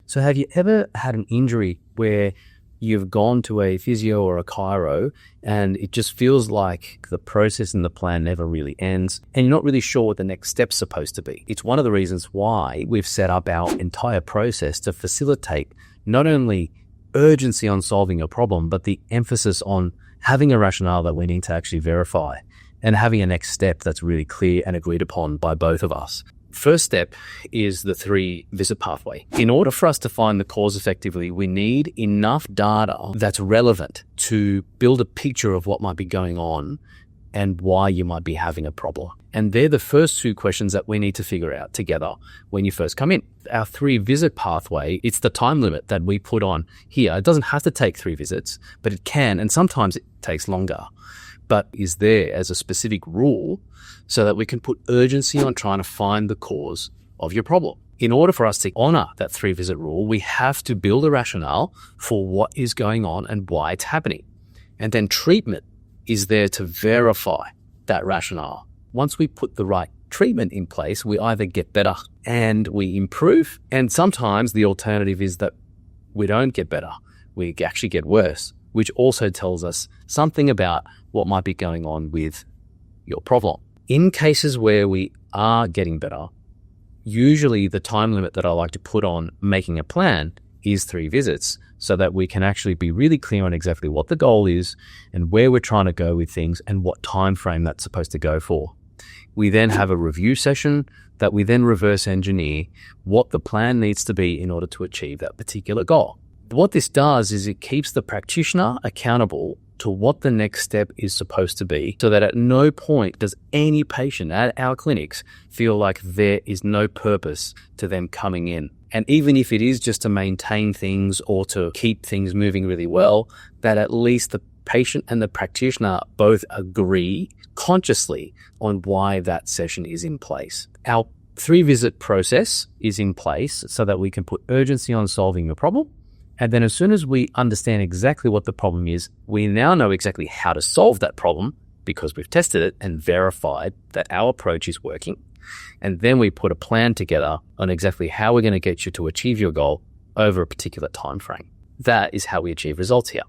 So have you ever had an injury where you've gone to a physio or a chiro and it just feels like the process and the plan never really ends and you're not really sure what the next step's supposed to be? It's one of the reasons why we've set up our entire process to facilitate not only urgency on solving a problem, but the emphasis on having a rationale that we need to actually verify and having a next step that's really clear and agreed upon by both of us. First step is the 3-visit pathway. In order for us to find the cause effectively, we need enough data that's relevant to build a picture of what might be going on and why you might be having a problem. And they're the first 2 questions that we need to figure out together when you first come in. Our 3-visit pathway, it's the time limit that we put on here. It doesn't have to take 3 visits, but it can, and sometimes it takes longer, but is there as a specific rule so that we can put urgency on trying to find the cause of your problem. In order for us to honor that 3-visit rule, we have to build a rationale for what is going on and why it's happening. And then treatment is there to verify that rationale. Once we put the right treatment in place, we either get better and we improve, and sometimes the alternative is that we don't get better, we actually get worse, which also tells us something about what might be going on with your problem. In cases where we are getting better, usually the time limit that I like to put on making a plan is 3 visits so that we can actually be really clear on exactly what the goal is and where we're trying to go with things and what time frame that's supposed to go for. We then have a review session that we then reverse engineer what the plan needs to be in order to achieve that particular goal. What this does is it keeps the practitioner accountable to what the next step is supposed to be, so that at no point does any patient at our clinics feel like there is no purpose to them coming in. And even if it is just to maintain things or to keep things moving really well, that at least the patient and the practitioner both agree consciously on why that session is in place. Our 3-visit process is in place so that we can put urgency on solving the problem. And then as soon as we understand exactly what the problem is, we now know exactly how to solve that problem because we've tested it and verified that our approach is working. And then we put a plan together on exactly how we're going to get you to achieve your goal over a particular time frame. That is how we achieve results here.